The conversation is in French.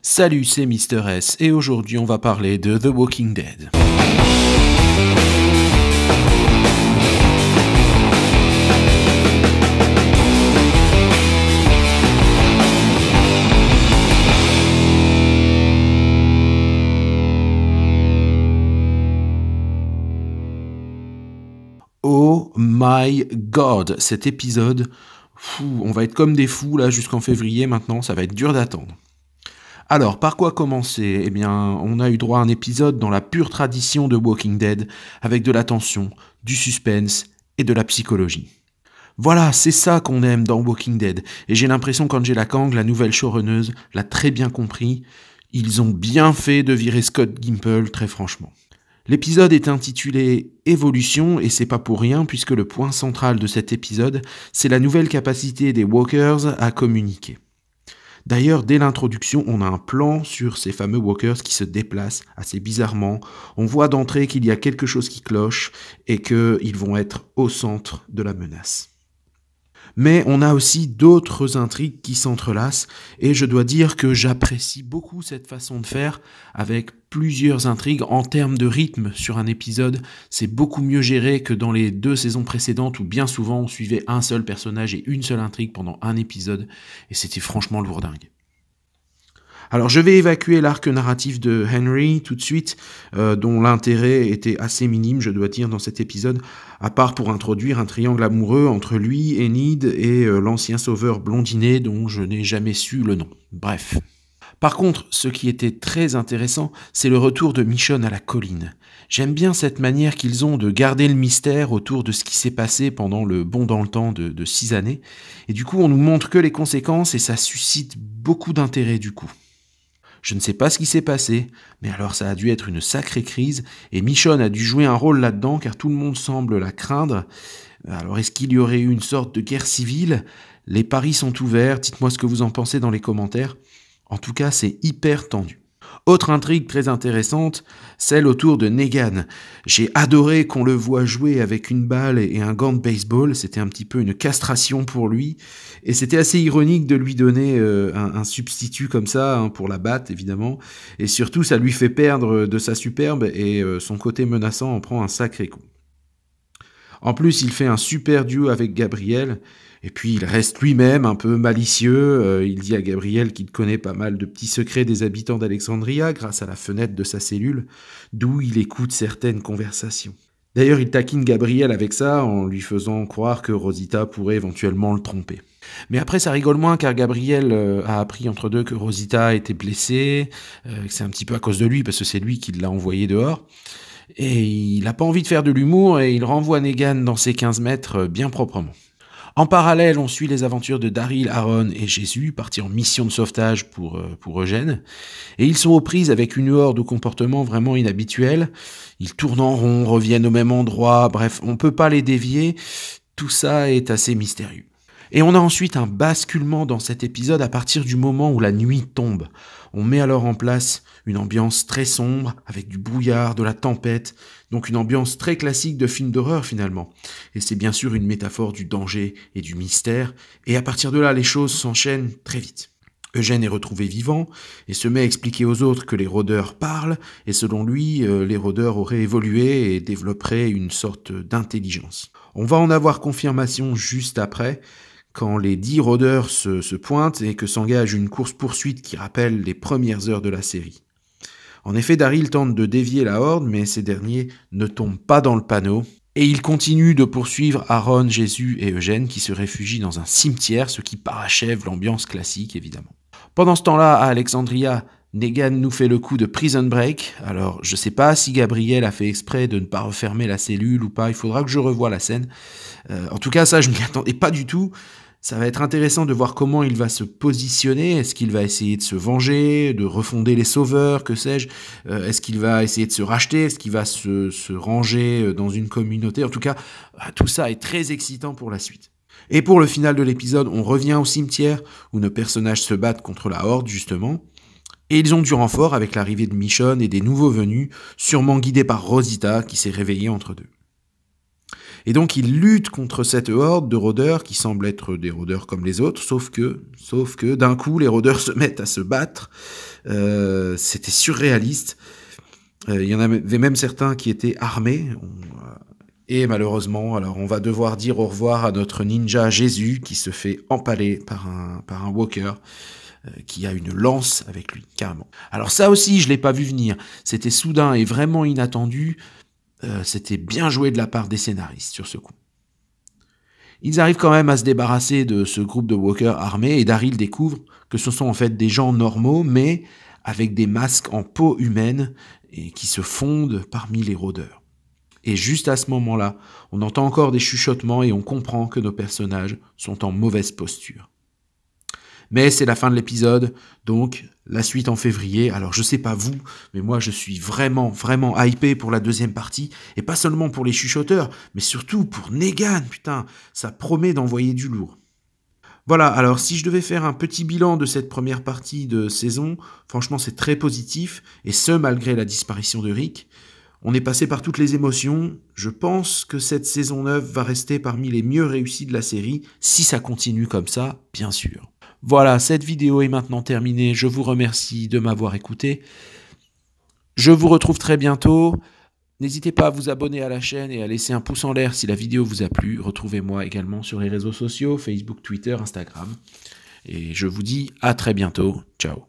Salut, c'est Mister S et aujourd'hui on va parler de The Walking Dead. Oh my god, cet épisode, on va être comme des fous là jusqu'en février maintenant, ça va être dur d'attendre. Alors, par quoi commencer? Eh bien, on a eu droit à un épisode dans la pure tradition de Walking Dead, avec de la tension, du suspense et de la psychologie. Voilà, c'est ça qu'on aime dans Walking Dead, et j'ai l'impression qu'Angela Kang, la nouvelle showrunneuse, l'a très bien compris. Ils ont bien fait de virer Scott Gimple, très franchement. L'épisode est intitulé Évolution, et c'est pas pour rien, puisque le point central de cet épisode, c'est la nouvelle capacité des Walkers à communiquer. D'ailleurs, dès l'introduction, on a un plan sur ces fameux walkers qui se déplacent assez bizarrement. On voit d'entrée qu'il y a quelque chose qui cloche et qu'ils vont être au centre de la menace. Mais on a aussi d'autres intrigues qui s'entrelacent et je dois dire que j'apprécie beaucoup cette façon de faire avec plusieurs intrigues en termes de rythme sur un épisode. C'est beaucoup mieux géré que dans les 2 saisons précédentes où bien souvent on suivait un seul personnage et une seule intrigue pendant un épisode et c'était franchement lourdingue. Alors je vais évacuer l'arc narratif de Henry tout de suite, dont l'intérêt était assez minime, je dois dire, dans cet épisode, à part pour introduire un triangle amoureux entre lui, Enid et l'ancien sauveur blondinet dont je n'ai jamais su le nom. Bref. Par contre, ce qui était très intéressant, c'est le retour de Michonne à la colline. J'aime bien cette manière qu'ils ont de garder le mystère autour de ce qui s'est passé pendant le bond dans le temps de 6 années, et du coup on nous montre que les conséquences et ça suscite beaucoup d'intérêt du coup. Je ne sais pas ce qui s'est passé, mais alors ça a dû être une sacrée crise, et Michonne a dû jouer un rôle là-dedans, car tout le monde semble la craindre. Alors est-ce qu'il y aurait eu une sorte de guerre civile? Les paris sont ouverts, dites-moi ce que vous en pensez dans les commentaires. En tout cas, c'est hyper tendu. Autre intrigue très intéressante, celle autour de Negan. J'ai adoré qu'on le voit jouer avec une balle et un gant de baseball, c'était un petit peu une castration pour lui, et c'était assez ironique de lui donner un substitut comme ça, hein, pour la batte évidemment, et surtout ça lui fait perdre de sa superbe et son côté menaçant en prend un sacré coup. En plus, il fait un super duo avec Gabriel, et puis il reste lui-même un peu malicieux, il dit à Gabriel qu'il connaît pas mal de petits secrets des habitants d'Alexandria grâce à la fenêtre de sa cellule, d'où il écoute certaines conversations. D'ailleurs, il taquine Gabriel avec ça en lui faisant croire que Rosita pourrait éventuellement le tromper. Mais après, ça rigole moins car Gabriel a appris entre deux que Rosita était blessée, que c'est un petit peu à cause de lui parce que c'est lui qui l'a envoyé dehors. Et il n'a pas envie de faire de l'humour et il renvoie Negan dans ses 15 mètres bien proprement. En parallèle, on suit les aventures de Daryl, Aaron et Jésus, partis en mission de sauvetage pour Eugène. Et ils sont aux prises avec une horde au comportement vraiment inhabituel. Ils tournent en rond, reviennent au même endroit, bref, on ne peut pas les dévier. Tout ça est assez mystérieux. Et on a ensuite un basculement dans cet épisode à partir du moment où la nuit tombe. On met alors en place une ambiance très sombre, avec du brouillard, de la tempête, donc une ambiance très classique de film d'horreur finalement. Et c'est bien sûr une métaphore du danger et du mystère, et à partir de là, les choses s'enchaînent très vite. Eugène est retrouvé vivant, et se met à expliquer aux autres que les rôdeurs parlent, et selon lui, les rôdeurs auraient évolué et développeraient une sorte d'intelligence. On va en avoir confirmation juste après, quand les 10 rôdeurs se pointent et que s'engage une course-poursuite qui rappelle les premières heures de la série. En effet, Daryl tente de dévier la horde, mais ces derniers ne tombent pas dans le panneau, et il continue de poursuivre Aaron, Jésus et Eugène qui se réfugient dans un cimetière, ce qui parachève l'ambiance classique évidemment. Pendant ce temps-là, à Alexandria, Negan nous fait le coup de Prison Break. Alors, je sais pas si Gabriel a fait exprès de ne pas refermer la cellule ou pas, il faudra que je revoie la scène. En tout cas, ça, je m'y attendais pas du tout. Ça va être intéressant de voir comment il va se positionner. Est-ce qu'il va essayer de se venger, de refonder les sauveurs, que sais-je? Est-ce qu'il va essayer de se racheter? Est-ce qu'il va se ranger dans une communauté? En tout cas, tout ça est très excitant pour la suite. Et pour le final de l'épisode, on revient au cimetière où nos personnages se battent contre la horde, justement. Et ils ont du renfort avec l'arrivée de Michonne et des nouveaux venus, sûrement guidés par Rosita qui s'est réveillée entre deux. Et donc ils luttent contre cette horde de rôdeurs qui semblent être des rôdeurs comme les autres, sauf que d'un coup les rôdeurs se mettent à se battre. C'était surréaliste. Il y en avait même certains qui étaient armés. Et malheureusement, alors on va devoir dire au revoir à notre ninja Jésus qui se fait empaler par un walker qui a une lance avec lui, carrément. Alors ça aussi, je l'ai pas vu venir. C'était soudain et vraiment inattendu. C'était bien joué de la part des scénaristes sur ce coup. Ils arrivent quand même à se débarrasser de ce groupe de walkers armés et Daryl découvre que ce sont en fait des gens normaux, mais avec des masques en peau humaine et qui se fondent parmi les rôdeurs. Et juste à ce moment-là, on entend encore des chuchotements et on comprend que nos personnages sont en mauvaise posture. Mais c'est la fin de l'épisode, donc la suite en février. Alors je sais pas vous, mais moi je suis vraiment hypé pour la deuxième partie. Et pas seulement pour les chuchoteurs, mais surtout pour Negan, putain, ça promet d'envoyer du lourd. Voilà, alors si je devais faire un petit bilan de cette première partie de saison, franchement c'est très positif, et ce malgré la disparition de Rick. On est passé par toutes les émotions. Je pense que cette saison 9 va rester parmi les mieux réussies de la série, si ça continue comme ça, bien sûr. Voilà, cette vidéo est maintenant terminée. Je vous remercie de m'avoir écouté. Je vous retrouve très bientôt. N'hésitez pas à vous abonner à la chaîne et à laisser un pouce en l'air si la vidéo vous a plu. Retrouvez-moi également sur les réseaux sociaux, Facebook, Twitter, Instagram. Et je vous dis à très bientôt. Ciao.